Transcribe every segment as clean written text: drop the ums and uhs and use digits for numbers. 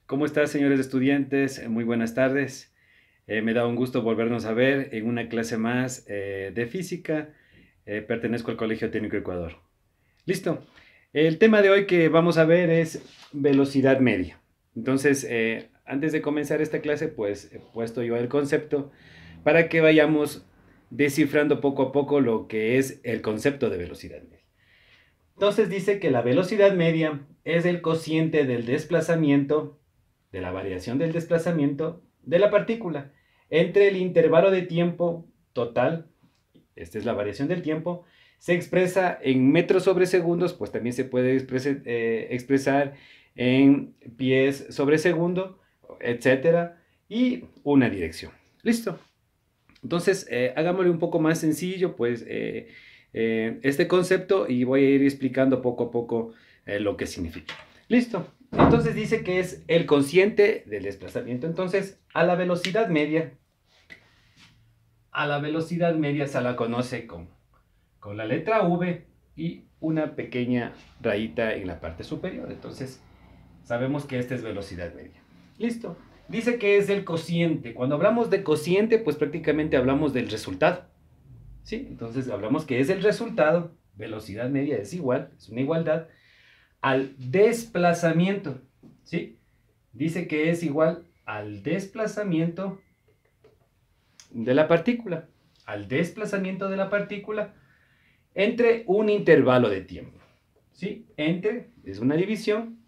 ¿Cómo estás, señores estudiantes? Muy buenas tardes. Me da un gusto volvernos a ver en una clase más de física. Pertenezco al Colegio Técnico Ecuador. Listo. El tema de hoy que vamos a ver es velocidad media. Entonces, antes de comenzar esta clase, pues he puesto yo el concepto para que vayamos descifrando poco a poco lo que es el concepto de velocidad media. Entonces dice que la velocidad media es el cociente del desplazamiento, de la variación del desplazamiento de la partícula entre el intervalo de tiempo total, esta es la variación del tiempo, se expresa en metros sobre segundos, pues también se puede expresar en pies sobre segundo, etcétera, y una dirección. Listo. Entonces, hagámosle un poco más sencillo, pues, este concepto y voy a ir explicando poco a poco lo que significa. Listo. Entonces dice que es el cociente del desplazamiento. Entonces, a la velocidad media se la conoce con la letra V y una pequeña rayita en la parte superior. Entonces, sabemos que esta es velocidad media. Listo. Dice que es el cociente. Cuando hablamos de cociente, pues prácticamente hablamos del resultado. ¿Sí? Entonces hablamos que es el resultado, velocidad media es igual, es una igualdad, al desplazamiento. ¿Sí? Dice que es igual al desplazamiento de la partícula. Al desplazamiento de la partícula entre un intervalo de tiempo. ¿Sí? Entre, es una división,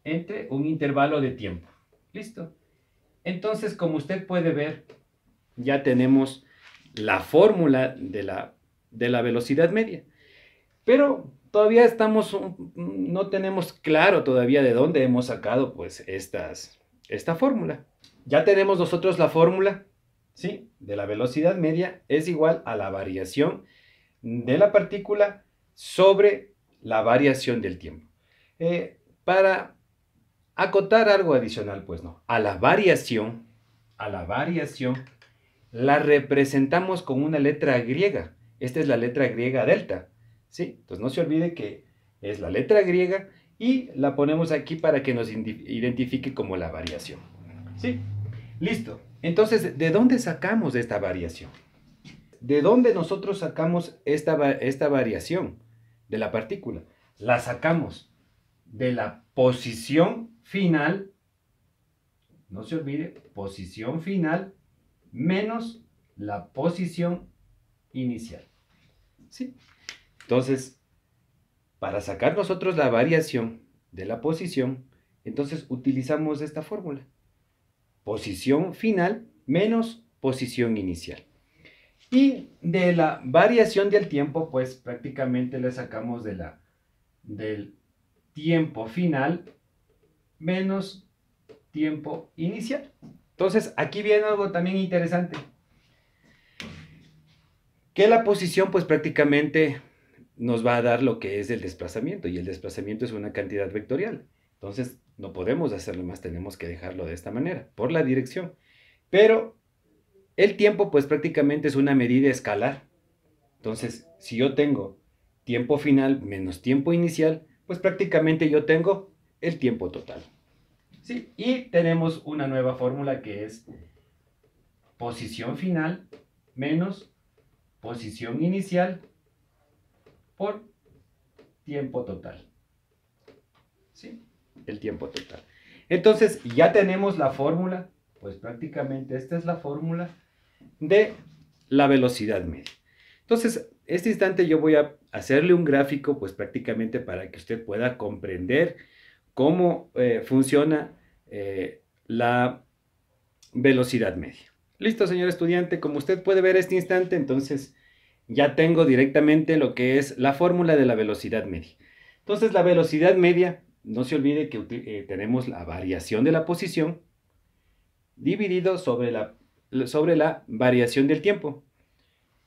entre un intervalo de tiempo. ¿Listo? Entonces, como usted puede ver, ya tenemos la fórmula de la velocidad media. Pero todavía no tenemos claro todavía de dónde hemos sacado pues esta fórmula. Ya tenemos nosotros la fórmula, ¿sí? De la velocidad media es igual a la variación de la partícula sobre la variación del tiempo. Para acotar algo adicional, pues no. A la variación, la representamos con una letra griega. Esta es la letra griega delta. ¿Sí? Entonces no se olvide que es la letra griega y la ponemos aquí para que nos identifique como la variación. ¿Sí? Listo. Entonces, ¿de dónde sacamos esta variación? ¿De dónde nosotros sacamos esta variación de la partícula? La sacamos de la posición final, no se olvide, posición final menos la posición inicial. ¿Sí? Entonces, para sacar nosotros la variación de la posición, entonces utilizamos esta fórmula. Posición final menos posición inicial. Y de la variación del tiempo, pues prácticamente le sacamos del tiempo final menos tiempo inicial. Entonces, aquí viene algo también interesante. Que la posición, pues prácticamente nos va a dar lo que es el desplazamiento, y el desplazamiento es una cantidad vectorial. Entonces, no podemos hacerlo más, tenemos que dejarlo de esta manera, por la dirección. Pero el tiempo, pues prácticamente es una medida escalar. Entonces, si yo tengo tiempo final menos tiempo inicial, pues prácticamente yo tengo el tiempo total. ¿Sí? Y tenemos una nueva fórmula que es posición final menos posición inicial por tiempo total. ¿Sí? El tiempo total. Entonces, ya tenemos la fórmula, pues prácticamente esta es la fórmula de la velocidad media. Entonces, este instante yo voy a hacerle un gráfico, pues prácticamente para que usted pueda comprender cómo funciona la velocidad media. Listo, señor estudiante, como usted puede ver este instante, entonces ya tengo directamente lo que es la fórmula de la velocidad media. Entonces, la velocidad media, no se olvide que tenemos la variación de la posición dividido sobre la variación del tiempo.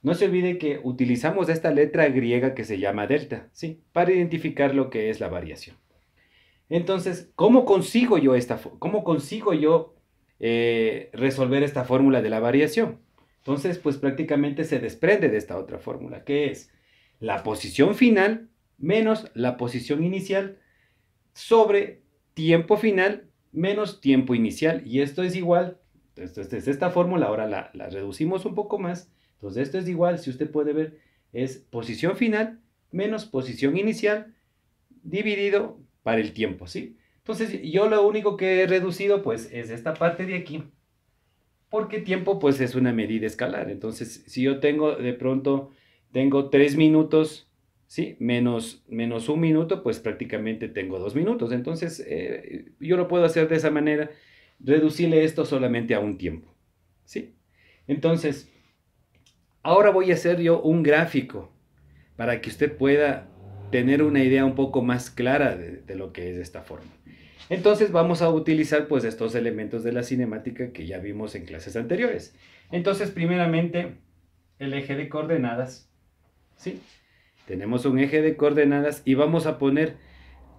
No se olvide que utilizamos esta letra griega que se llama delta, ¿sí? Para identificar lo que es la variación. Entonces, cómo consigo yo resolver esta fórmula de la variación? Entonces, pues prácticamente se desprende de esta otra fórmula, que es la posición final menos la posición inicial sobre tiempo final menos tiempo inicial. Y esto es igual, entonces es esta fórmula, ahora la reducimos un poco más. Entonces esto es igual, si usted puede ver, es posición final menos posición inicial dividido para el tiempo, ¿sí? Entonces yo lo único que he reducido pues es esta parte de aquí, porque tiempo pues es una medida escalar. Entonces si yo tengo de pronto, tengo 3 minutos, ¿sí? Menos un minuto, pues prácticamente tengo 2 minutos. Entonces yo lo puedo hacer de esa manera, reducirle esto solamente a un tiempo, ¿sí? Entonces, ahora voy a hacer yo un gráfico para que usted pueda tener una idea un poco más clara de lo que es esta forma. Entonces vamos a utilizar pues estos elementos de la cinemática que ya vimos en clases anteriores. Entonces primeramente el eje de coordenadas, ¿sí? Tenemos un eje de coordenadas y vamos a poner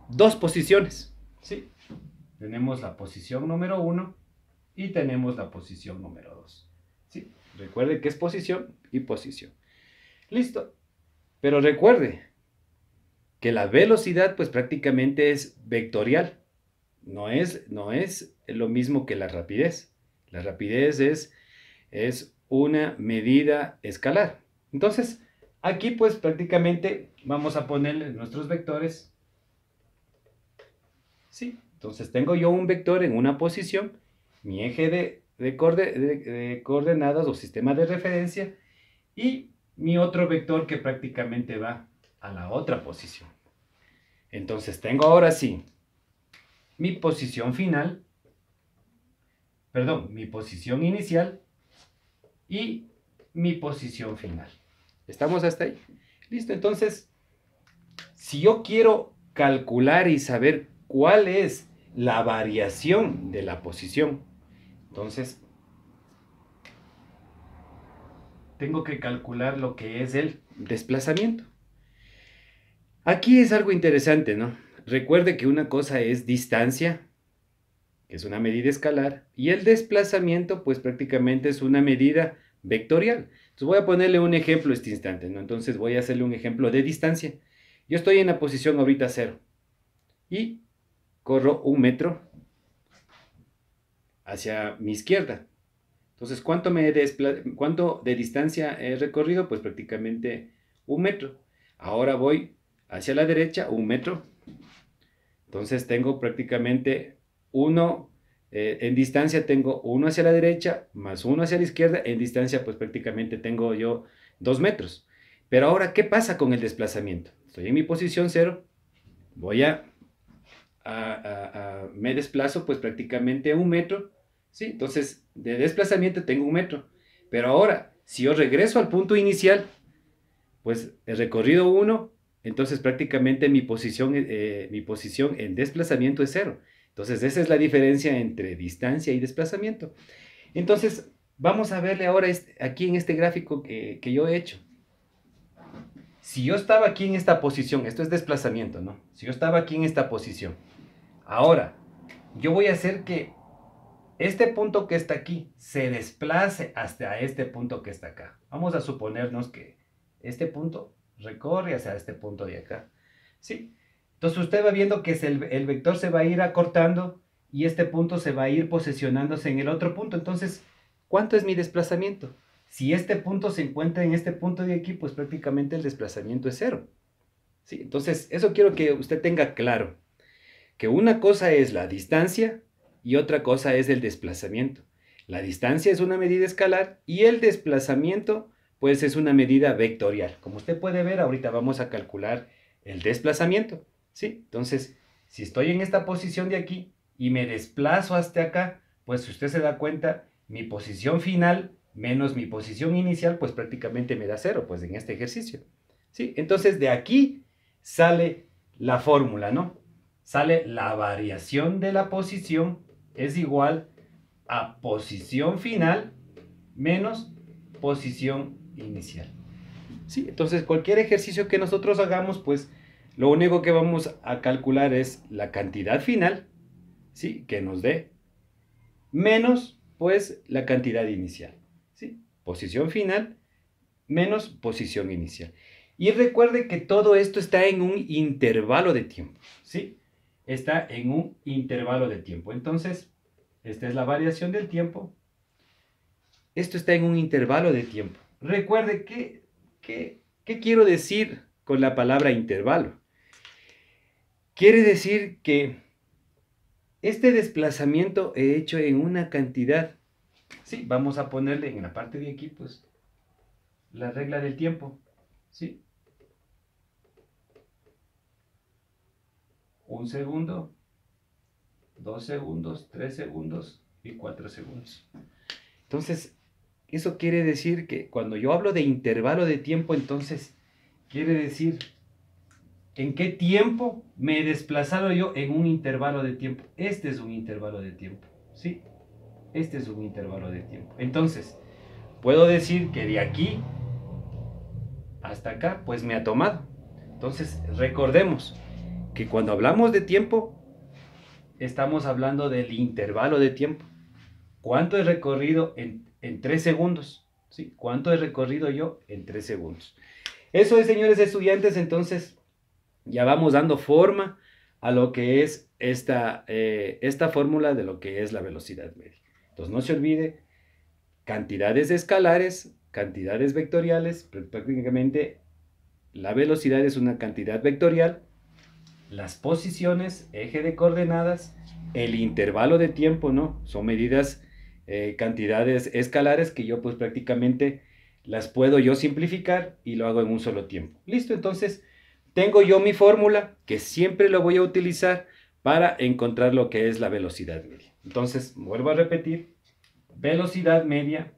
dos posiciones, ¿sí? Tenemos la posición número 1 y tenemos la posición número 2, ¿sí? Recuerde que es posición y posición. Listo. Pero recuerde que la velocidad pues prácticamente es vectorial. No es lo mismo que la rapidez. La rapidez es una medida escalar. Entonces, aquí pues prácticamente vamos a ponerle nuestros vectores. ¿Sí? Entonces tengo yo un vector en una posición, mi eje de coordenadas o sistema de referencia, y mi otro vector que prácticamente va a la otra posición. Entonces tengo ahora sí mi posición final, perdón, mi posición inicial y mi posición final. ¿Estamos hasta ahí? Listo, entonces, si yo quiero calcular y saber cuál es la variación de la posición, entonces tengo que calcular lo que es el desplazamiento. Aquí es algo interesante, ¿no? Recuerde que una cosa es distancia, que es una medida escalar, y el desplazamiento, pues prácticamente es una medida vectorial. Entonces voy a ponerle un ejemplo este instante, ¿no? Entonces voy a hacerle un ejemplo de distancia. Yo estoy en la posición ahorita 0 y corro 1 metro hacia mi izquierda. Entonces, ¿cuánto de distancia he recorrido? Pues prácticamente 1 metro. Ahora voy hacia la derecha, 1 metro. Entonces tengo prácticamente 1, en distancia tengo 1 hacia la derecha, más 1 hacia la izquierda. En distancia pues prácticamente tengo yo 2 metros. Pero ahora, ¿qué pasa con el desplazamiento? Estoy en mi posición 0, voy me desplazo pues prácticamente 1 metro, ¿sí? Entonces, de desplazamiento tengo 1 metro. Pero ahora, si yo regreso al punto inicial, pues he recorrido 1, entonces prácticamente mi posición en desplazamiento es 0. Entonces, esa es la diferencia entre distancia y desplazamiento. Entonces, vamos a verle ahora aquí en este gráfico que yo he hecho. Si yo estaba aquí en esta posición, esto es desplazamiento, ¿no? Si yo estaba aquí en esta posición, ahora, yo voy a hacer que este punto que está aquí se desplace hasta este punto que está acá. Vamos a suponernos que este punto recorre hacia este punto de acá, ¿sí? Entonces usted va viendo que el vector se va a ir acortando y este punto se va a ir posicionándose en el otro punto. Entonces, ¿cuánto es mi desplazamiento? Si este punto se encuentra en este punto de aquí, pues prácticamente el desplazamiento es 0, ¿sí? Entonces, eso quiero que usted tenga claro, que una cosa es la distancia y otra cosa es el desplazamiento. La distancia es una medida escalar y el desplazamiento pues es una medida vectorial. Como usted puede ver, ahorita vamos a calcular el desplazamiento, ¿sí? Entonces, si estoy en esta posición de aquí y me desplazo hasta acá, pues si usted se da cuenta, mi posición final menos mi posición inicial, pues prácticamente me da 0, pues en este ejercicio, ¿sí? Entonces, de aquí sale la fórmula, ¿no? Sale la variación de la posición es igual a posición final menos posición inicial. ¿Sí? Entonces, cualquier ejercicio que nosotros hagamos, pues lo único que vamos a calcular es la cantidad final, ¿sí? Que nos dé, menos, pues, la cantidad inicial, ¿sí? Posición final menos posición inicial. Y recuerde que todo esto está en un intervalo de tiempo, ¿sí? está en un intervalo de tiempo. Entonces, esta es la variación del tiempo. Esto está en un intervalo de tiempo. Recuerde ¿qué quiero decir con la palabra intervalo? Quiere decir que este desplazamiento he hecho en una cantidad. Sí, vamos a ponerle en la parte de aquí, pues, la regla del tiempo. ¿Sí? 1 segundo, 2 segundos, 3 segundos y 4 segundos. Entonces, eso quiere decir que cuando yo hablo de intervalo de tiempo, entonces quiere decir en qué tiempo me he desplazado yo en un intervalo de tiempo. Este es un intervalo de tiempo, ¿sí? Este es un intervalo de tiempo. Entonces, puedo decir que de aquí hasta acá, pues me ha tomado. Entonces, recordemos que cuando hablamos de tiempo, estamos hablando del intervalo de tiempo. ¿Cuánto he recorrido en 3 segundos? ¿Sí? ¿Cuánto he recorrido yo en 3 segundos? Eso es, señores estudiantes, entonces ya vamos dando forma a lo que es esta fórmula de lo que es la velocidad media. Entonces no se olvide, cantidades escalares, cantidades vectoriales, prácticamente la velocidad es una cantidad vectorial, las posiciones, eje de coordenadas, el intervalo de tiempo, ¿no? Son medidas, cantidades escalares que yo pues prácticamente las puedo yo simplificar y lo hago en un solo tiempo. Listo, entonces tengo yo mi fórmula que siempre lo voy a utilizar para encontrar lo que es la velocidad media. Entonces, vuelvo a repetir, velocidad media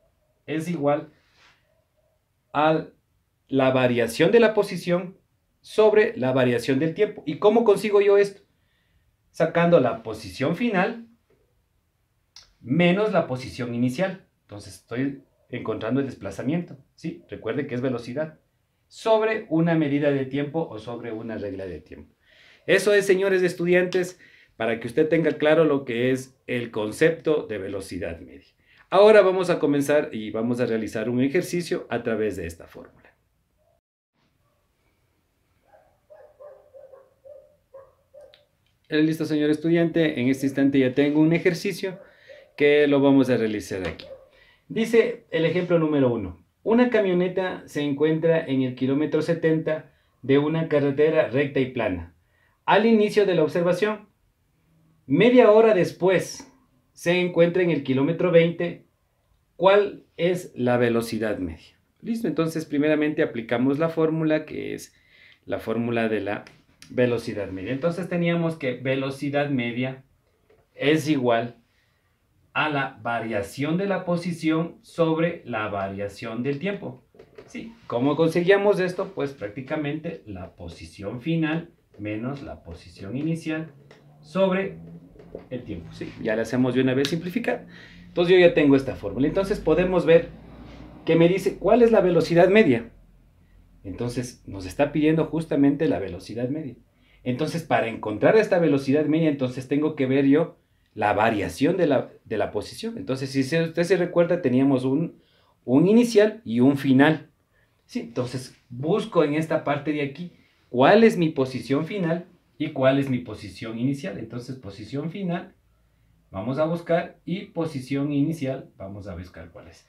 es igual a la variación de la posición sobre la variación del tiempo. ¿Y cómo consigo yo esto? Sacando la posición final menos la posición inicial. Entonces estoy encontrando el desplazamiento, ¿sí? Recuerde que es velocidad sobre una medida de tiempo o sobre una regla de tiempo. Eso es, señores estudiantes, para que usted tenga claro lo que es el concepto de velocidad media. Ahora vamos a comenzar y vamos a realizar un ejercicio a través de esta fórmula. Listo, señor estudiante, en este instante ya tengo un ejercicio que lo vamos a realizar aquí. Dice el ejemplo número 1. Una camioneta se encuentra en el kilómetro 70 de una carretera recta y plana. Al inicio de la observación, media hora después, se encuentra en el kilómetro 20. ¿Cuál es la velocidad media? Listo, entonces primeramente aplicamos la fórmula que es la fórmula de la velocidad media. Entonces teníamos que velocidad media es igual a la variación de la posición sobre la variación del tiempo. Sí, ¿cómo conseguíamos esto? Pues prácticamente la posición final menos la posición inicial sobre el tiempo. Sí, ya la hacemos de una vez simplificada. Entonces yo ya tengo esta fórmula. Entonces podemos ver que me dice cuál es la velocidad media. Entonces nos está pidiendo justamente la velocidad media. Entonces para encontrar esta velocidad media, entonces tengo que ver yo la variación de la posición. Entonces si usted se recuerda, teníamos un inicial y un final. Sí, entonces busco en esta parte de aquí cuál es mi posición final y cuál es mi posición inicial. Entonces posición final vamos a buscar y posición inicial vamos a buscar cuál es.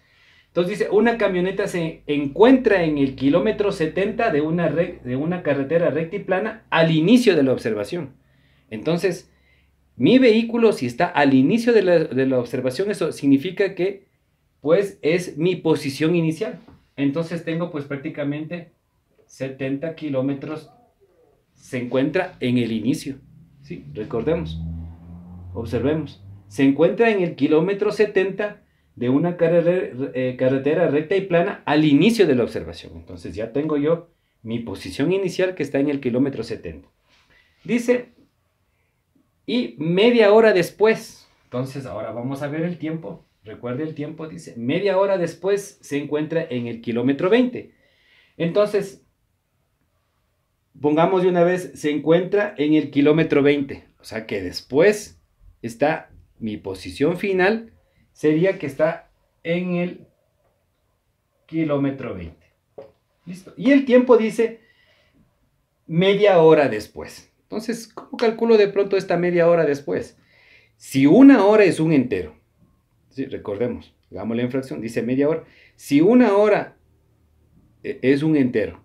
Entonces dice, una camioneta se encuentra en el kilómetro 70 de una carretera recta y plana al inicio de la observación. Entonces, mi vehículo, si está al inicio de la observación, eso significa que, pues, es mi posición inicial. Entonces tengo, pues, prácticamente 70 kilómetros, se encuentra en el inicio. ¿Sí? Recordemos, observemos. Se encuentra en el kilómetro 70 de una carretera recta y plana al inicio de la observación. Entonces ya tengo yo mi posición inicial que está en el kilómetro 70. Dice, y media hora después, entonces ahora vamos a ver el tiempo. Recuerde el tiempo, dice, media hora después se encuentra en el kilómetro 20. Entonces, pongamos de una vez, se encuentra en el kilómetro 20. O sea que después está mi posición final, sería que está en el kilómetro 20. Listo. Y el tiempo dice media hora después. Entonces, ¿cómo calculo de pronto esta media hora después? Si una hora es un entero, ¿sí? Recordemos, hagámosle en fracción, dice media hora. Si una hora es un entero,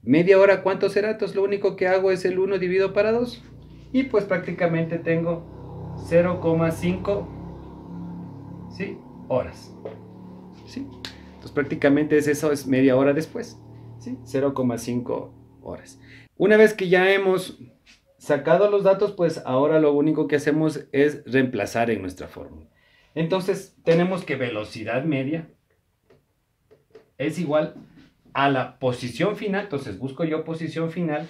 media hora, ¿cuánto será? Entonces lo único que hago es el 1 dividido para 2. Y pues prácticamente tengo 0,5, ¿sí? Horas. ¿Sí? Entonces prácticamente eso es media hora después. ¿Sí? 0,5 horas. Una vez que ya hemos sacado los datos, pues ahora lo único que hacemos es reemplazar en nuestra fórmula. Entonces tenemos que velocidad media es igual a la posición final. Entonces busco yo posición final,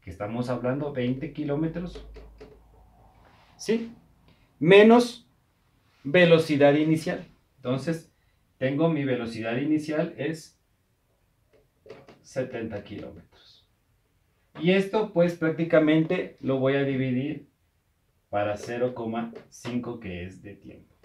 que estamos hablando 20 kilómetros, ¿sí? Menos velocidad inicial. Entonces tengo mi velocidad inicial es 70 kilómetros. Y esto pues prácticamente lo voy a dividir para 0,5 que es de tiempo.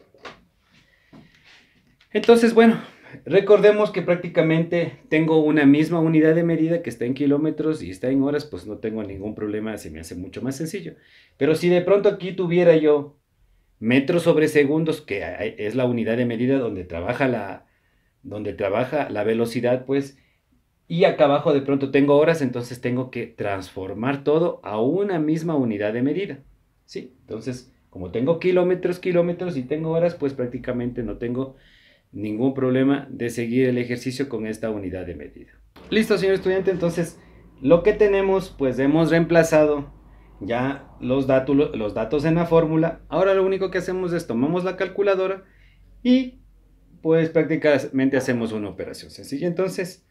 Entonces, bueno, recordemos que prácticamente tengo una misma unidad de medida que está en kilómetros y está en horas, pues no tengo ningún problema, se me hace mucho más sencillo. Pero si de pronto aquí tuviera yo metros sobre segundos, que es la unidad de medida donde trabaja la velocidad, pues, y acá abajo de pronto tengo horas, entonces tengo que transformar todo a una misma unidad de medida, ¿sí? Entonces, como tengo kilómetros y tengo horas, pues prácticamente no tengo ningún problema de seguir el ejercicio con esta unidad de medida. Listo, señor estudiante, entonces lo que tenemos, pues hemos reemplazado ya los datos en la fórmula. Ahora lo único que hacemos es tomamos la calculadora y pues prácticamente hacemos una operación sencilla. Entonces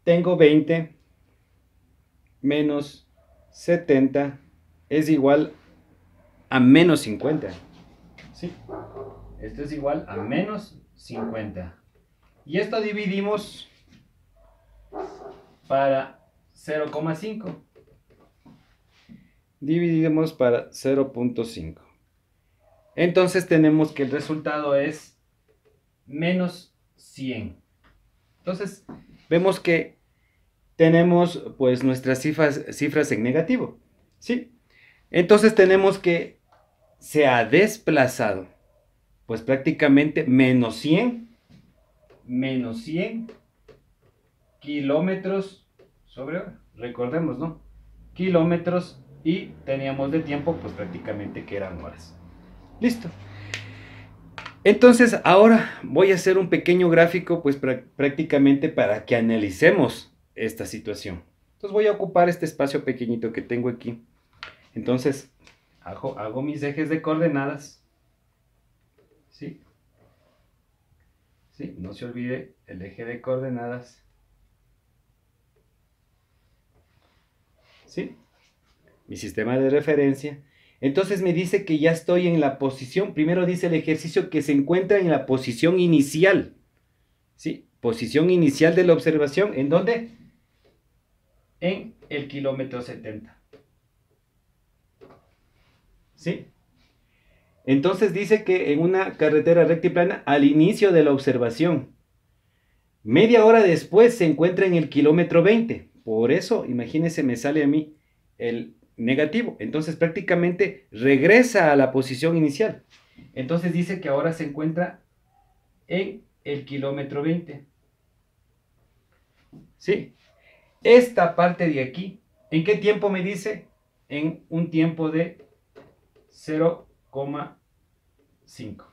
tengo 20 menos 70 es igual a menos 50. ¿Sí? Esto es igual a menos 50. Y esto dividimos para 0,5. Dividimos para 0,5. Entonces tenemos que el resultado es menos 100. Entonces vemos que tenemos pues nuestras cifras en negativo. ¿Sí? Entonces tenemos que se ha desplazado pues prácticamente menos 100 kilómetros sobre hora. Recordemos, ¿no? Kilómetros y teníamos de tiempo pues prácticamente que eran horas. Listo. Entonces ahora voy a hacer un pequeño gráfico pues prácticamente para que analicemos esta situación. Entonces voy a ocupar este espacio pequeñito que tengo aquí. Entonces hago mis ejes de coordenadas. ¿Sí? ¿Sí? No se olvide el eje de coordenadas. ¿Sí? Mi sistema de referencia. Entonces me dice que ya estoy en la posición, primero dice el ejercicio que se encuentra en la posición inicial. ¿Sí? Posición inicial de la observación. ¿En dónde? En el kilómetro 70. ¿Sí? Entonces dice que en una carretera recta y plana al inicio de la observación. Media hora después se encuentra en el kilómetro 20. Por eso, imagínense, me sale a mí el negativo. Entonces prácticamente regresa a la posición inicial. Entonces dice que ahora se encuentra en el kilómetro 20. ¿Sí? Esta parte de aquí, ¿en qué tiempo me dice? En un tiempo de 0,5.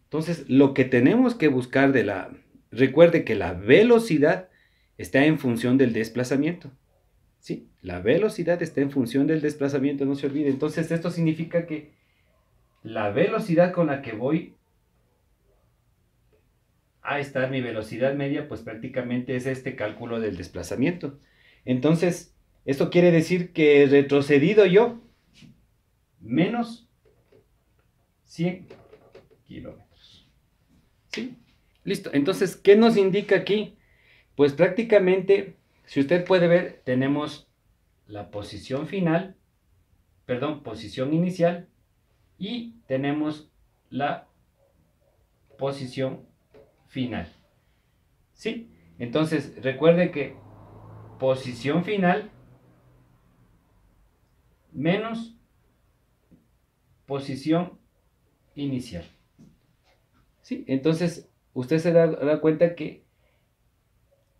Entonces, lo que tenemos que buscar recuerde que la velocidad está en función del desplazamiento. ¿Sí? La velocidad está en función del desplazamiento, no se olvide. Entonces, esto significa que la velocidad con la que voy a estar, mi velocidad media, pues prácticamente es este cálculo del desplazamiento. Entonces, esto quiere decir que he retrocedido yo menos 100 kilómetros. ¿Sí? Listo. Entonces, ¿qué nos indica aquí? Pues prácticamente, si usted puede ver, tenemos la posición final, perdón, posición inicial y tenemos la posición final. ¿Sí? Entonces, recuerde que posición final menos posición inicial. ¿Sí? Entonces, usted se da cuenta que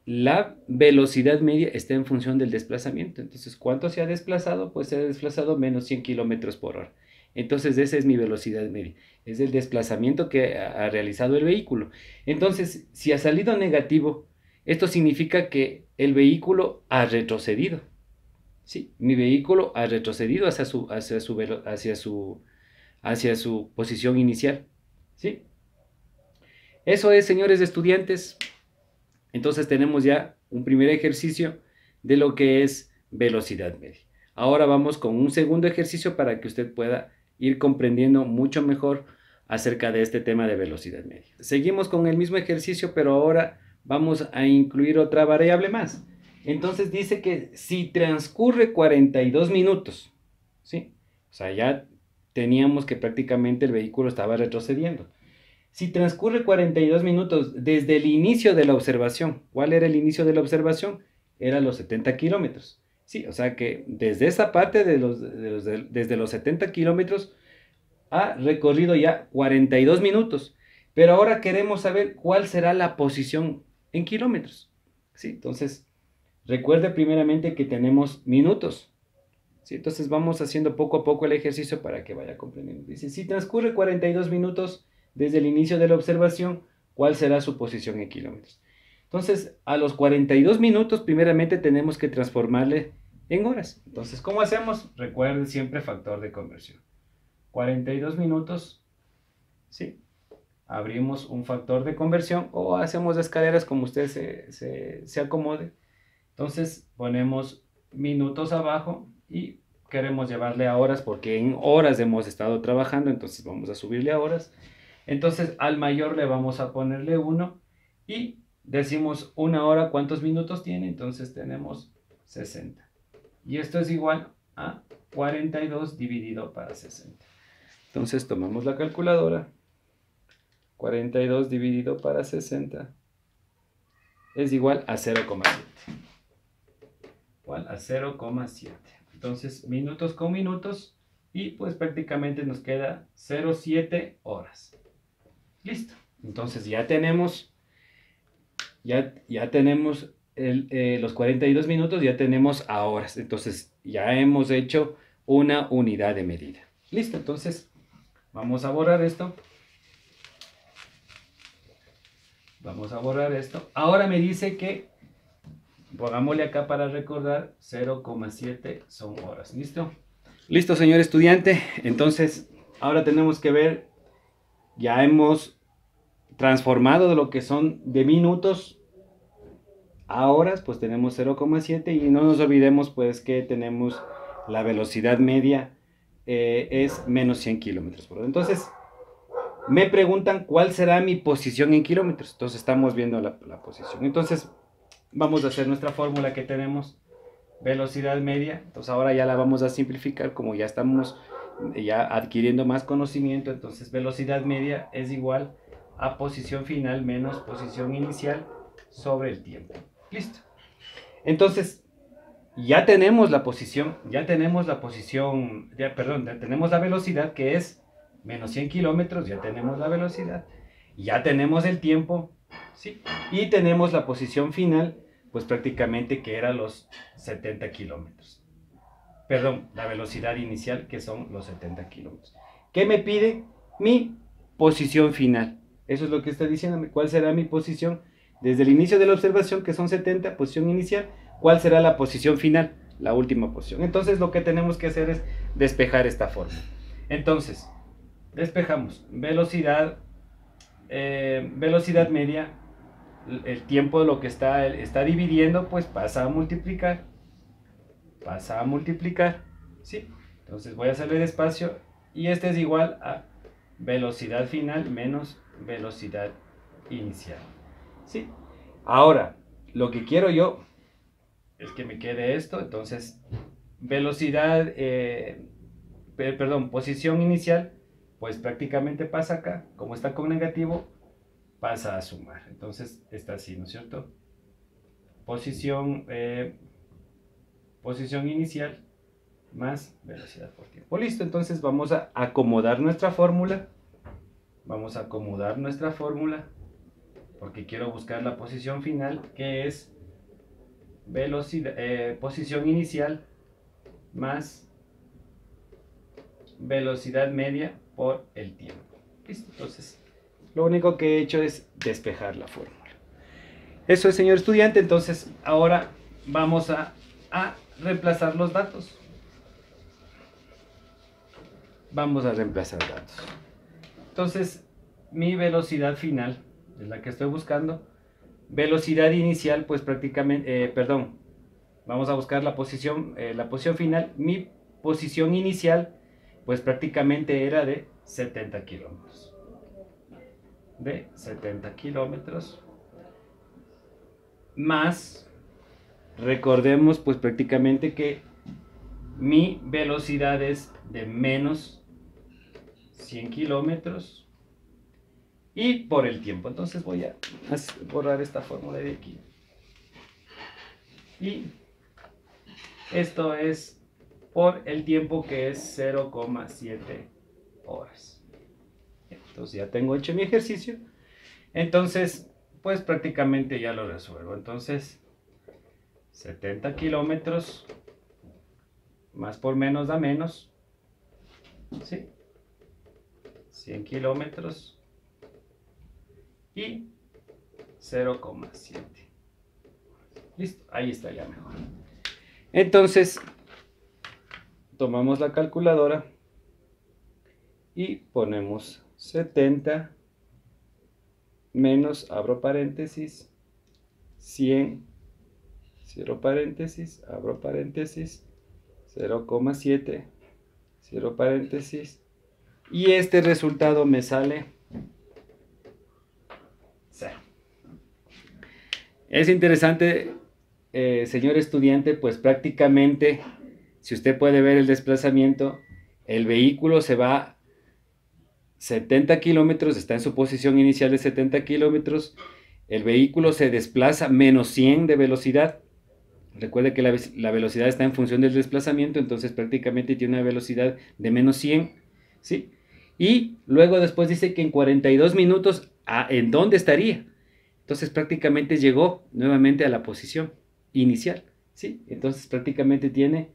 la velocidad media está en función del desplazamiento. Entonces, ¿cuánto se ha desplazado? Pues se ha desplazado menos 100 kilómetros por hora. Entonces, esa es mi velocidad media. Es el desplazamiento que ha realizado el vehículo. Entonces, si ha salido negativo, esto significa que el vehículo ha retrocedido. Sí, mi vehículo ha retrocedido hacia su posición inicial. ¿Sí? Eso es, señores estudiantes. Entonces tenemos ya un primer ejercicio de lo que es velocidad media. Ahora vamos con un segundo ejercicio para que usted pueda ir comprendiendo mucho mejor acerca de este tema de velocidad media. Seguimos con el mismo ejercicio, pero ahora vamos a incluir otra variable más. Entonces dice que si transcurre 42 minutos, ¿sí? O sea, ya teníamos que prácticamente el vehículo estaba retrocediendo. Si transcurre 42 minutos desde el inicio de la observación, ¿cuál era el inicio de la observación? Era los 70 kilómetros. Sí, o sea que desde esa parte, desde los 70 kilómetros, ha recorrido ya 42 minutos. Pero ahora queremos saber cuál será la posición en kilómetros. Sí, entonces, recuerde primeramente que tenemos minutos. Sí, entonces vamos haciendo poco a poco el ejercicio para que vaya comprendiendo. Dice, si transcurre 42 minutos desde el inicio de la observación, ¿cuál será su posición en kilómetros? Entonces, a los 42 minutos, primeramente tenemos que transformarle en horas. Entonces, ¿cómo hacemos? Recuerden siempre factor de conversión. 42 minutos, ¿sí? Abrimos un factor de conversión o hacemos escaleras como usted se acomode. Entonces, ponemos minutos abajo y queremos llevarle a horas porque en horas hemos estado trabajando, entonces vamos a subirle a horas. Entonces al mayor le vamos a ponerle 1 y decimos una hora, ¿cuántos minutos tiene? Entonces tenemos 60. Y esto es igual a 42 dividido para 60. Entonces tomamos la calculadora. 42 dividido para 60 es igual a 0,7. Igual a 0,7. Entonces, minutos con minutos y pues prácticamente nos queda 0,7 horas. Listo. Entonces ya tenemos los 42 minutos, ya tenemos a horas. Entonces ya hemos hecho una unidad de medida. Listo, entonces vamos a borrar esto. Vamos a borrar esto. Ahora me dice que pongámosle acá para recordar 0,7 son horas. ¿Listo? Listo, señor estudiante. Entonces, ahora tenemos que ver, ya hemos transformado de lo que son de minutos a horas, pues tenemos 0,7 y no nos olvidemos pues que tenemos la velocidad media es menos 100 kilómetros por hora. Entonces, me preguntan cuál será mi posición en kilómetros. Entonces, estamos viendo la posición. Entonces, vamos a hacer nuestra fórmula que tenemos, velocidad media. Entonces ahora ya la vamos a simplificar como ya estamos adquiriendo más conocimiento. Entonces velocidad media es igual a posición final menos posición inicial sobre el tiempo. Listo. Entonces ya tenemos la posición, ya tenemos la velocidad que es menos 100 kilómetros, ya tenemos la velocidad, ya tenemos el tiempo, ¿sí? Y tenemos la posición final, pues prácticamente que era los 70 kilómetros. Perdón, la velocidad inicial que son los 70 kilómetros. ¿Qué me pide? Mi posición final. Eso es lo que está diciéndome. ¿Cuál será mi posición? Desde el inicio de la observación, que son 70, posición inicial. ¿Cuál será la posición final? La última posición. Entonces lo que tenemos que hacer es despejar esta forma. Entonces, despejamos velocidad media, el tiempo de lo que está dividiendo, pues pasa a multiplicar, ¿sí? Entonces voy a hacerle despacio y este es igual a velocidad final menos velocidad inicial, ¿sí? Ahora, lo que quiero yo es que me quede esto, entonces posición inicial, pues prácticamente pasa acá, como está con negativo, pasa a sumar. Entonces está así, ¿no es cierto? Posición inicial más velocidad por tiempo. Listo, entonces vamos a acomodar nuestra fórmula. Vamos a acomodar nuestra fórmula porque quiero buscar la posición final, que es posición inicial más velocidad media por el tiempo. Listo, entonces lo único que he hecho es despejar la fórmula. Eso es, señor estudiante. Entonces ahora vamos a reemplazar los datos. Vamos a reemplazar datos. Entonces mi velocidad final es la que estoy buscando. Velocidad inicial, pues prácticamente, vamos a buscar la posición final. Mi posición inicial, pues prácticamente era de 70 kilómetros. De 70 kilómetros. Más, recordemos pues prácticamente que mi velocidad es de menos 100 kilómetros. Y por el tiempo. Entonces voy a borrar esta fórmula de aquí. Y esto es por el tiempo, que es 0,7 horas. Entonces ya tengo hecho mi ejercicio. Entonces, pues prácticamente ya lo resuelvo. Entonces, 70 kilómetros más por menos da menos. ¿Sí? 100 kilómetros. Y 0,7. Listo, ahí está ya mejor. Entonces, tomamos la calculadora y ponemos 70 menos, abro paréntesis, 100, cierro paréntesis, abro paréntesis, 0,7, cierro paréntesis, y este resultado me sale 0. Es interesante, señor estudiante, pues prácticamente, si usted puede ver el desplazamiento, el vehículo se va 70 kilómetros, está en su posición inicial de 70 kilómetros, el vehículo se desplaza menos 100 de velocidad. Recuerde que la velocidad está en función del desplazamiento, entonces prácticamente tiene una velocidad de menos 100, ¿sí? Y luego después dice que en 42 minutos, ¿en dónde estaría? Entonces prácticamente llegó nuevamente a la posición inicial, ¿sí? Entonces prácticamente tiene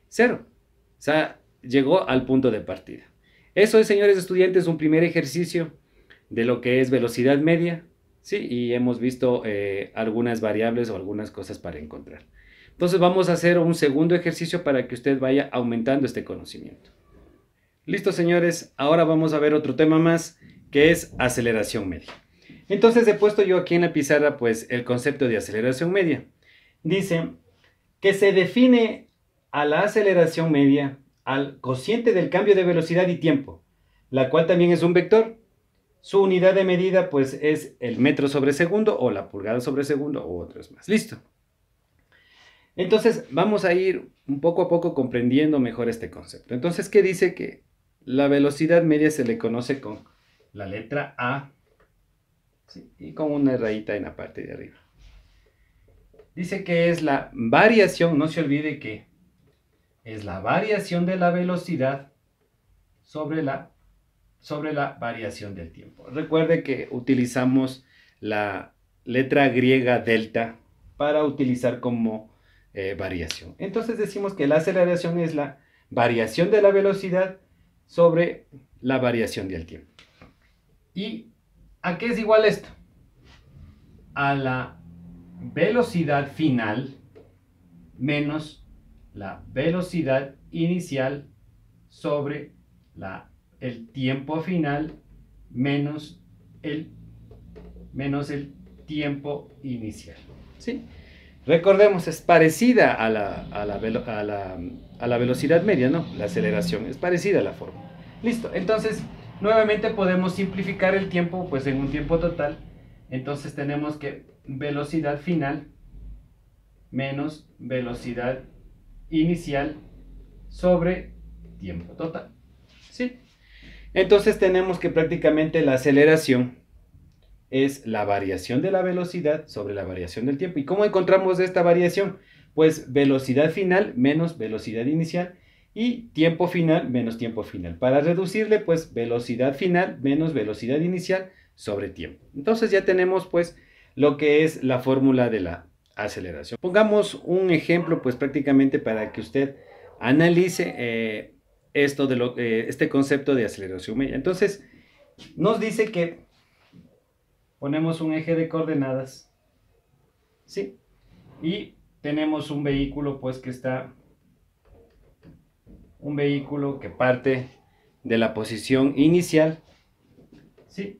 0. O sea, llegó al punto de partida. Eso es, señores estudiantes, un primer ejercicio de lo que es velocidad media, ¿sí? Y hemos visto algunas variables o algunas cosas para encontrar. Entonces vamos a hacer un segundo ejercicio para que usted vaya aumentando este conocimiento. Listo, señores, ahora vamos a ver otro tema más, que es aceleración media. Entonces he puesto yo aquí en la pizarra pues el concepto de aceleración media. Dice que se define a la aceleración media al cociente del cambio de velocidad y tiempo, la cual también es un vector. Su unidad de medida pues es el metro sobre segundo o la pulgada sobre segundo o otros más. Listo. Entonces vamos a ir un poco a poco comprendiendo mejor este concepto. Entonces, ¿qué dice? Que la velocidad media se le conoce con la letra A, ¿sí? Y con una rayita en la parte de arriba. Dice que es la variación, no se olvide que es la variación de la velocidad sobre la variación del tiempo. Recuerde que utilizamos la letra griega delta para utilizar como variación. Entonces decimos que la aceleración es la variación de la velocidad sobre la variación del tiempo. ¿Y a qué es igual esto? A la velocidad final menos la velocidad inicial sobre el tiempo final menos el tiempo inicial. ¿Sí? Recordemos, es parecida a la velocidad media, ¿no? La aceleración es parecida a la fórmula. Listo, entonces nuevamente podemos simplificar el tiempo pues en un tiempo total. Entonces tenemos que velocidad final menos velocidad inicial sobre tiempo total. ¿Sí? Entonces tenemos que prácticamente la aceleración es la variación de la velocidad sobre la variación del tiempo. ¿Y cómo encontramos esta variación? Pues velocidad final menos velocidad inicial. y tiempo final menos tiempo final. Para reducirle, pues velocidad final menos velocidad inicial sobre tiempo. Entonces ya tenemos pues lo que es la fórmula de la aceleración. Pongamos un ejemplo pues prácticamente para que usted analice esto de este concepto de aceleración media. Entonces nos dice que ponemos un eje de coordenadas, ¿sí? Y tenemos un vehículo pues que parte de la posición inicial, ¿sí?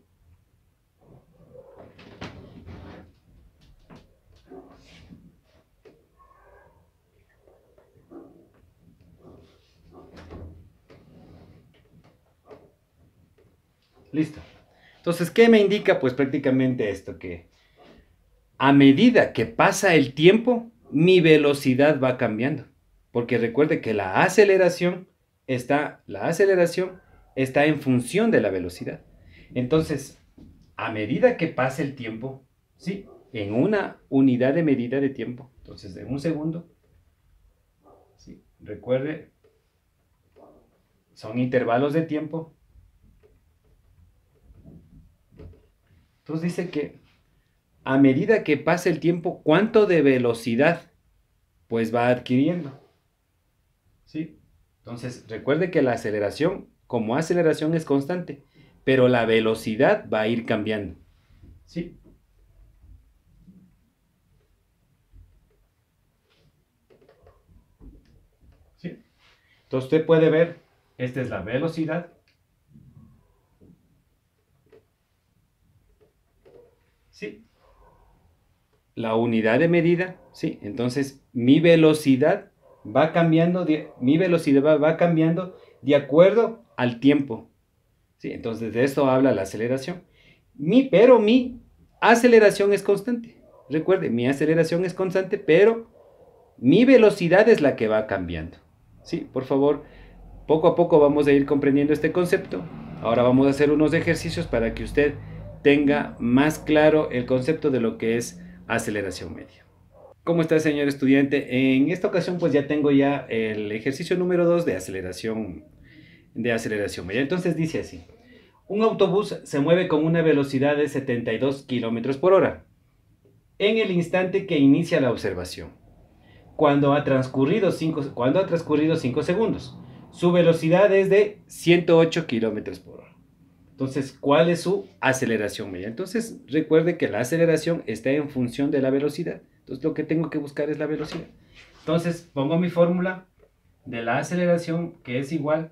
Listo. Entonces, ¿qué me indica? Pues prácticamente esto, que a medida que pasa el tiempo, mi velocidad va cambiando. Porque recuerde que la aceleración está en función de la velocidad. Entonces, a medida que pasa el tiempo, ¿sí? En una unidad de medida de tiempo, entonces en un segundo, ¿sí? Recuerde, son intervalos de tiempo. Entonces dice que a medida que pasa el tiempo, ¿cuánto de velocidad pues va adquiriendo? ¿Sí? Entonces, recuerde que la aceleración, como aceleración, es constante, pero la velocidad va a ir cambiando. ¿Sí? ¿Sí? Entonces, usted puede ver, esta es la velocidad. ¿Sí? La unidad de medida, ¿sí? Entonces, mi velocidad va cambiando, va cambiando de acuerdo al tiempo. ¿Sí? Entonces, de esto habla la aceleración. Pero mi aceleración es constante. Recuerde, mi aceleración es constante, pero mi velocidad es la que va cambiando. ¿Sí? Por favor, poco a poco vamos a ir comprendiendo este concepto. Ahora vamos a hacer unos ejercicios para que usted tenga más claro el concepto de lo que es aceleración media. ¿Cómo está, señor estudiante? En esta ocasión pues ya tengo ya el ejercicio número 2 de aceleración media. Entonces dice así: un autobús se mueve con una velocidad de 72 kilómetros por hora en el instante que inicia la observación. Cuando ha transcurrido 5 segundos, su velocidad es de 108 kilómetros por hora. Entonces, ¿cuál es su aceleración media? Entonces, recuerde que la aceleración está en función de la velocidad. Entonces, lo que tengo que buscar es la velocidad. Entonces, pongo mi fórmula de la aceleración, que es igual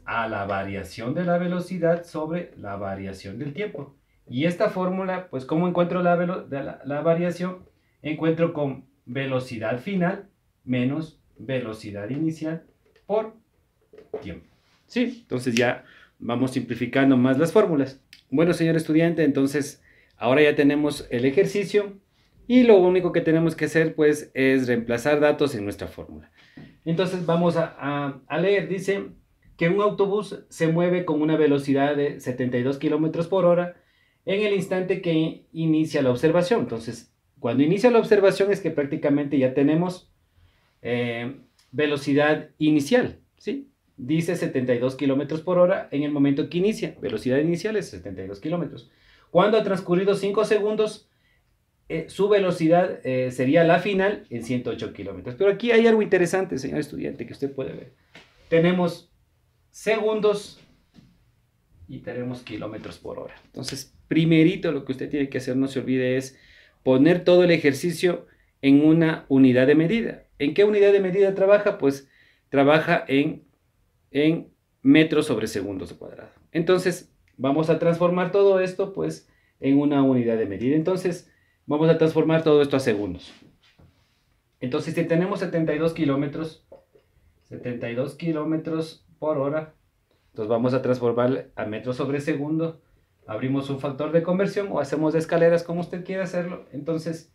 a la variación de la velocidad sobre la variación del tiempo. Y esta fórmula, pues, ¿cómo encuentro la variación? Encuentro con velocidad final menos velocidad inicial por tiempo. ¿Sí? Entonces ya vamos simplificando más las fórmulas. Bueno, señor estudiante, entonces ahora ya tenemos el ejercicio y lo único que tenemos que hacer pues es reemplazar datos en nuestra fórmula. Entonces vamos a leer. Dice que un autobús se mueve con una velocidad de 72 kilómetros por hora en el instante que inicia la observación. Entonces, cuando inicia la observación es que prácticamente ya tenemos velocidad inicial, ¿sí? Dice 72 kilómetros por hora en el momento que inicia. Velocidad inicial es 72 kilómetros. Cuando ha transcurrido 5 segundos, su velocidad sería la final en 108 kilómetros. Pero aquí hay algo interesante, señor estudiante, que usted puede ver. Tenemos segundos y tenemos kilómetros por hora. Entonces, primerito lo que usted tiene que hacer, no se olvide, es poner todo el ejercicio en una unidad de medida. ¿En qué unidad de medida trabaja? Pues trabaja en metros sobre segundos cuadrados. Entonces, vamos a transformar todo esto pues en una unidad de medida. Entonces, vamos a transformar todo esto a segundos. Entonces, si tenemos 72 kilómetros por hora, entonces vamos a transformar a metros sobre segundo. Abrimos un factor de conversión o hacemos escaleras como usted quiera hacerlo. Entonces,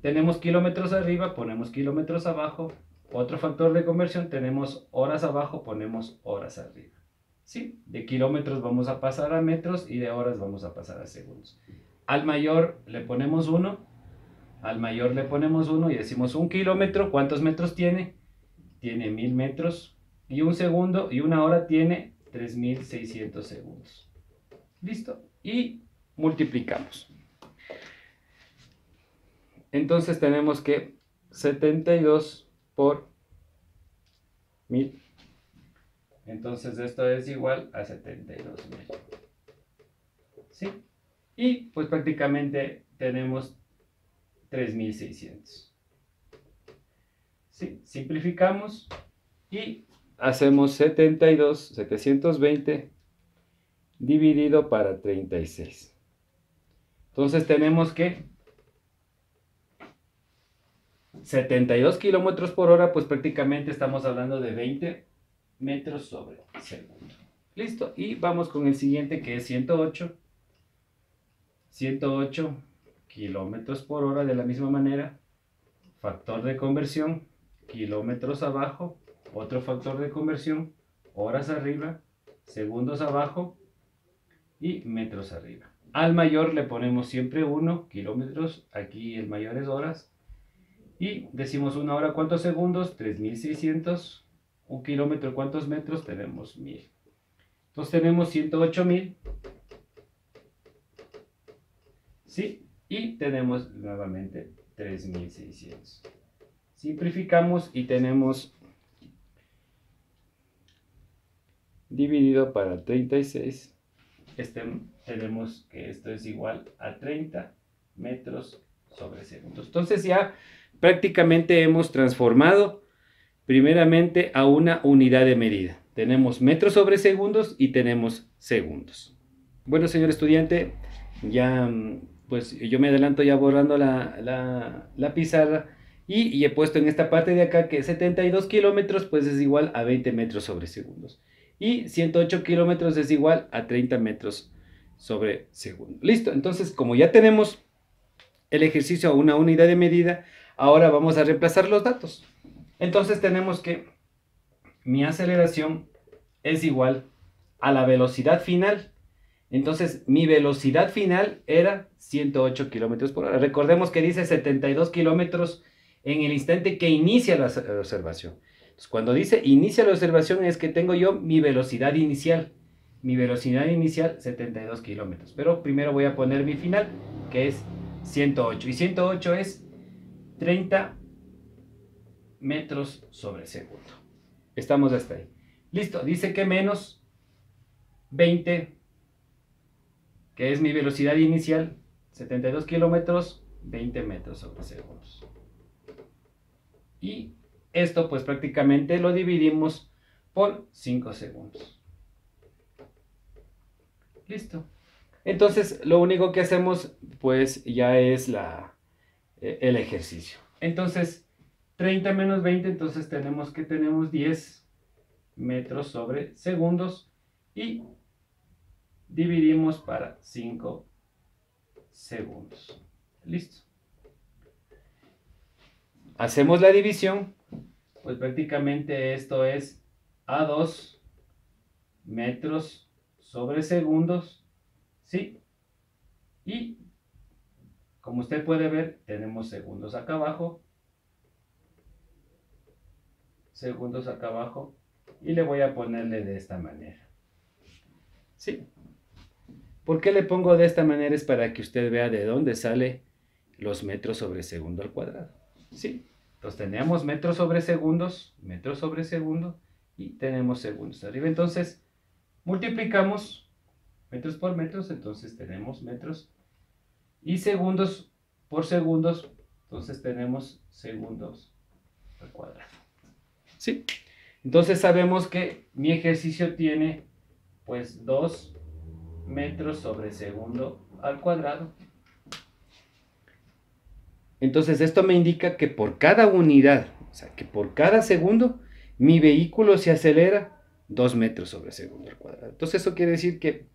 tenemos kilómetros arriba, ponemos kilómetros abajo. Otro factor de conversión, tenemos horas abajo, ponemos horas arriba. ¿Sí? De kilómetros vamos a pasar a metros y de horas vamos a pasar a segundos. Al mayor le ponemos 1, al mayor le ponemos 1 y decimos 1 kilómetro, ¿cuántos metros tiene? tiene 1000 metros y un segundo y una hora tiene 3600 segundos. ¿Listo? Y multiplicamos. Entonces tenemos que 72 por 1000. Entonces esto es igual a 72.000. ¿Sí? Y pues prácticamente tenemos 3600. ¿Sí? Simplificamos y hacemos 720 dividido para 36. Entonces tenemos que 72 kilómetros por hora, pues prácticamente estamos hablando de 20 metros sobre segundo. Listo, y vamos con el siguiente, que es 108 kilómetros por hora. De la misma manera, factor de conversión, kilómetros abajo, otro factor de conversión, horas arriba, segundos abajo y metros arriba. Al mayor le ponemos siempre 1, kilómetros, aquí el mayor es horas, y decimos una hora, ¿cuántos segundos? 3600. Un kilómetro, ¿cuántos metros? Tenemos 1000. Entonces tenemos 108.000. ¿Sí? Y tenemos nuevamente 3600. Simplificamos y tenemos dividido para 36. Tenemos que esto es igual a 30 metros sobre segundos. Entonces ya prácticamente hemos transformado primeramente a una unidad de medida. Tenemos metros sobre segundos y tenemos segundos. Bueno, señor estudiante, ya pues yo me adelanto ya borrando la pizarra y he puesto en esta parte de acá que 72 kilómetros pues es igual a 20 metros sobre segundos. Y 108 kilómetros es igual a 30 metros sobre segundo. Listo, entonces como ya tenemos el ejercicio a una unidad de medida, ahora vamos a reemplazar los datos. Entonces tenemos que mi aceleración es igual a la velocidad final. Entonces mi velocidad final era 108 kilómetros por hora. Recordemos que dice 72 kilómetros en el instante que inicia la observación. Entonces, cuando dice inicia la observación es que tengo yo mi velocidad inicial. Mi velocidad inicial 72 kilómetros. Pero primero voy a poner mi final, que es 108. Y 108 es 30 metros sobre segundo. Estamos hasta ahí. Listo. Dice que menos 20, que es mi velocidad inicial, 72 kilómetros, 20 metros sobre segundos. Y esto pues prácticamente lo dividimos por 5 segundos. Listo. Entonces lo único que hacemos pues ya es el ejercicio. Entonces 30 menos 20, entonces tenemos 10 metros sobre segundos y dividimos para 5 segundos. Listo. Hacemos la división, pues prácticamente esto es a 2 metros sobre segundos, ¿sí? Y como usted puede ver, tenemos segundos acá abajo, y le voy a ponerle de esta manera. ¿Sí? ¿Por qué le pongo de esta manera? Es para que usted vea de dónde sale los metros sobre segundo al cuadrado. ¿Sí? Entonces tenemos metros sobre segundo, y tenemos segundos arriba. Entonces multiplicamos metros por metros, entonces tenemos metros, y segundos por segundos, entonces tenemos segundos al cuadrado. ¿Sí? Entonces sabemos que mi ejercicio tiene pues 2 metros sobre segundo al cuadrado. Entonces esto me indica que por cada unidad, o sea que por cada segundo, mi vehículo se acelera 2 metros sobre segundo al cuadrado. Entonces eso quiere decir que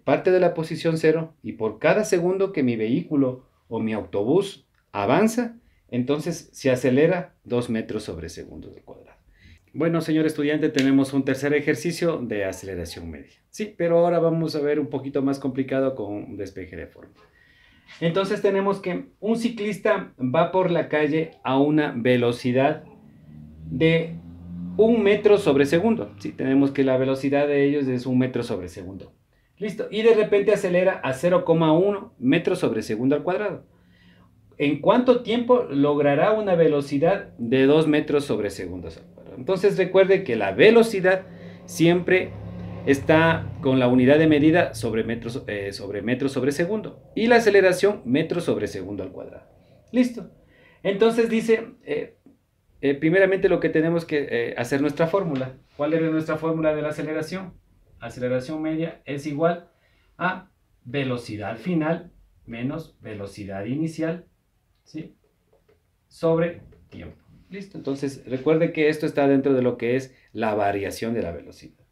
parte de la posición 0 y por cada segundo que mi vehículo o mi autobús avanza, entonces se acelera 2 metros sobre segundo al cuadrado. Bueno, señor estudiante, tenemos un tercer ejercicio de aceleración media. Sí, pero ahora vamos a ver un poquito más complicado con un despeje de forma. Entonces tenemos que un ciclista va por la calle a una velocidad de 1 metro sobre segundo. Sí, tenemos que la velocidad de ellos es 1 metro sobre segundo. Listo. Y de repente acelera a 0,1 metros sobre segundo al cuadrado. ¿En cuánto tiempo logrará una velocidad de 2 metros sobre segundo al cuadrado? Entonces recuerde que la velocidad siempre está con la unidad de medida sobre metros sobre segundo. Y la aceleración metros sobre segundo al cuadrado. Listo. Entonces dice, primeramente lo que tenemos que hacer nuestra fórmula. ¿Cuál era nuestra fórmula de la aceleración? Aceleración media es igual a velocidad final menos velocidad inicial, ¿sí?, sobre tiempo. Listo. Entonces recuerde que esto está dentro de lo que es la variación de la velocidad.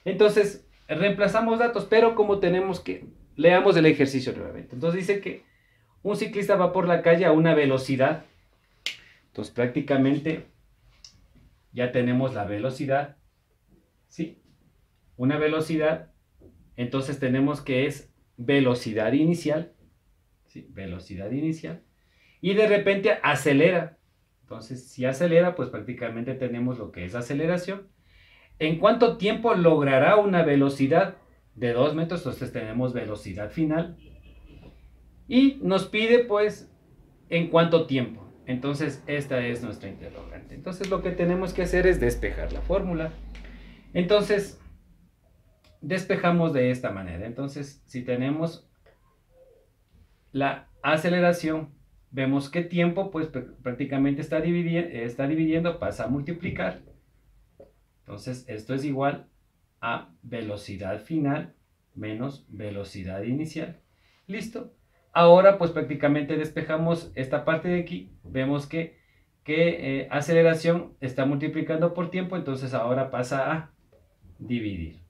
Entonces reemplazamos datos, pero como tenemos que... Leamos el ejercicio nuevamente. Entonces dice que un ciclista va por la calle a una velocidad. Entonces prácticamente ya tenemos la velocidad, ¿sí? Una velocidad, entonces tenemos que es velocidad inicial, ¿sí? Velocidad inicial. Y de repente acelera. Entonces si acelera, pues prácticamente tenemos lo que es aceleración. ¿En cuánto tiempo logrará una velocidad de 2 metros? Entonces tenemos velocidad final. Y nos pide pues en cuánto tiempo. Entonces esta es nuestra interrogante. Entonces lo que tenemos que hacer es despejar la fórmula. Entonces despejamos de esta manera. Entonces si tenemos la aceleración, vemos que tiempo pues prácticamente está dividiendo, pasa a multiplicar. Entonces esto es igual a velocidad final menos velocidad inicial. Listo. Ahora pues prácticamente despejamos esta parte de aquí. Vemos que aceleración está multiplicando por tiempo. Entonces ahora pasa a dividir.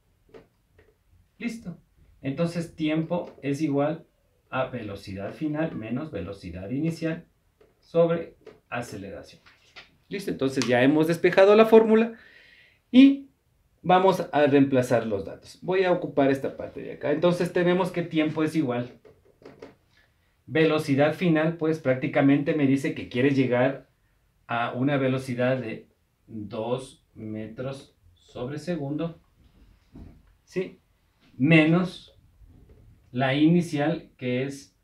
Listo. Entonces tiempo es igual a velocidad final menos velocidad inicial sobre aceleración. Listo. Entonces ya hemos despejado la fórmula. Y vamos a reemplazar los datos. Voy a ocupar esta parte de acá. Entonces tenemos que tiempo es igual. Velocidad final, pues prácticamente me dice que quiere llegar a una velocidad de 2 metros sobre segundo. ¿Sí? Menos la inicial, que es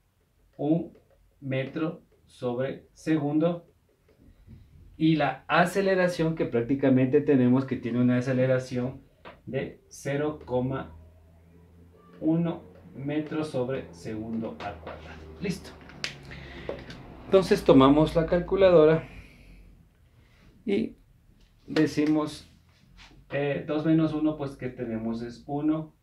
1 metro sobre segundo. Y la aceleración, que prácticamente tenemos que tiene una aceleración de 0,1 metros sobre segundo al cuadrado. Listo. Entonces tomamos la calculadora y decimos 2 menos 1, pues que tenemos es 1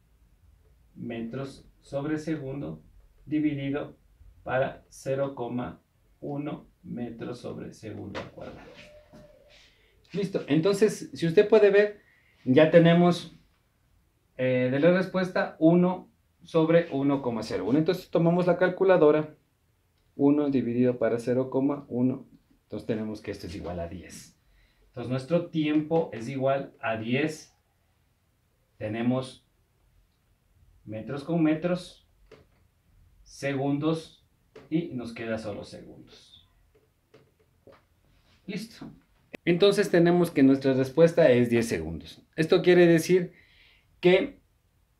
metros sobre segundo dividido para 0,1 metros sobre segundo al cuadrado. Listo. Entonces, si usted puede ver, ya tenemos de la respuesta 1 sobre 1,01. Entonces tomamos la calculadora. 1 dividido para 0,1. Entonces tenemos que esto es igual a 10. Entonces nuestro tiempo es igual a 10. Tenemos metros con metros, segundos y nos queda solo segundos. Listo. Entonces tenemos que nuestra respuesta es 10 segundos. Esto quiere decir que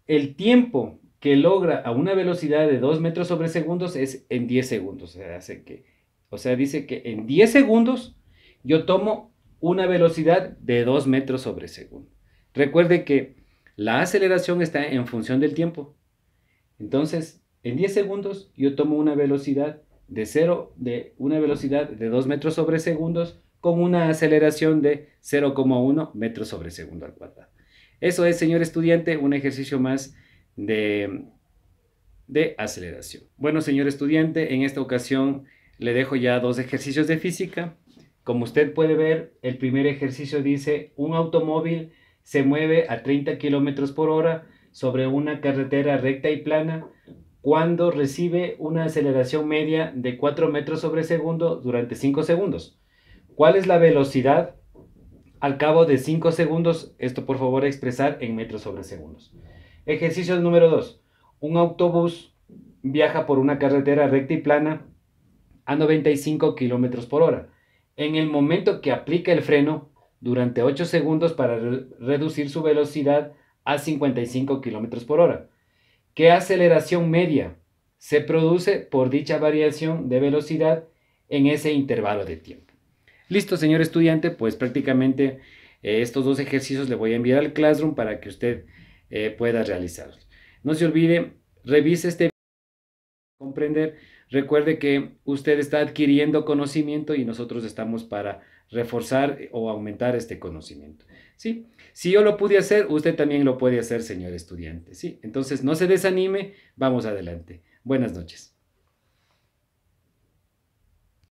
el tiempo que logra a una velocidad de 2 metros sobre segundos es en 10 segundos. O sea, dice que en 10 segundos yo tomo una velocidad de 2 metros sobre segundo. Recuerde que la aceleración está en función del tiempo. Entonces, en 10 segundos yo tomo una velocidad de 2 metros sobre segundos con una aceleración de 0,1 metros sobre segundo al cuadrado. Eso es, señor estudiante, un ejercicio más de aceleración. Bueno, señor estudiante, en esta ocasión le dejo ya 2 ejercicios de física. Como usted puede ver, el primer ejercicio dice: un automóvil se mueve a 30 kilómetros por hora sobre una carretera recta y plana cuando recibe una aceleración media de 4 metros sobre segundo durante 5 segundos. ¿Cuál es la velocidad al cabo de 5 segundos? Esto por favor expresar en metros sobre segundos. Ejercicio número 2. Un autobús viaja por una carretera recta y plana a 95 kilómetros por hora. En el momento que aplica el freno, durante 8 segundos para reducir su velocidad a 55 kilómetros por hora. ¿Qué aceleración media se produce por dicha variación de velocidad en ese intervalo de tiempo? Listo, señor estudiante, pues prácticamente estos dos ejercicios le voy a enviar al Classroom para que usted pueda realizarlos. No se olvide, revise este video para comprender. Recuerde que usted está adquiriendo conocimiento y nosotros estamos para reforzar o aumentar este conocimiento. ¿Sí? Si yo lo pude hacer, usted también lo puede hacer, señor estudiante. ¿Sí? Entonces, no se desanime, vamos adelante. Buenas noches.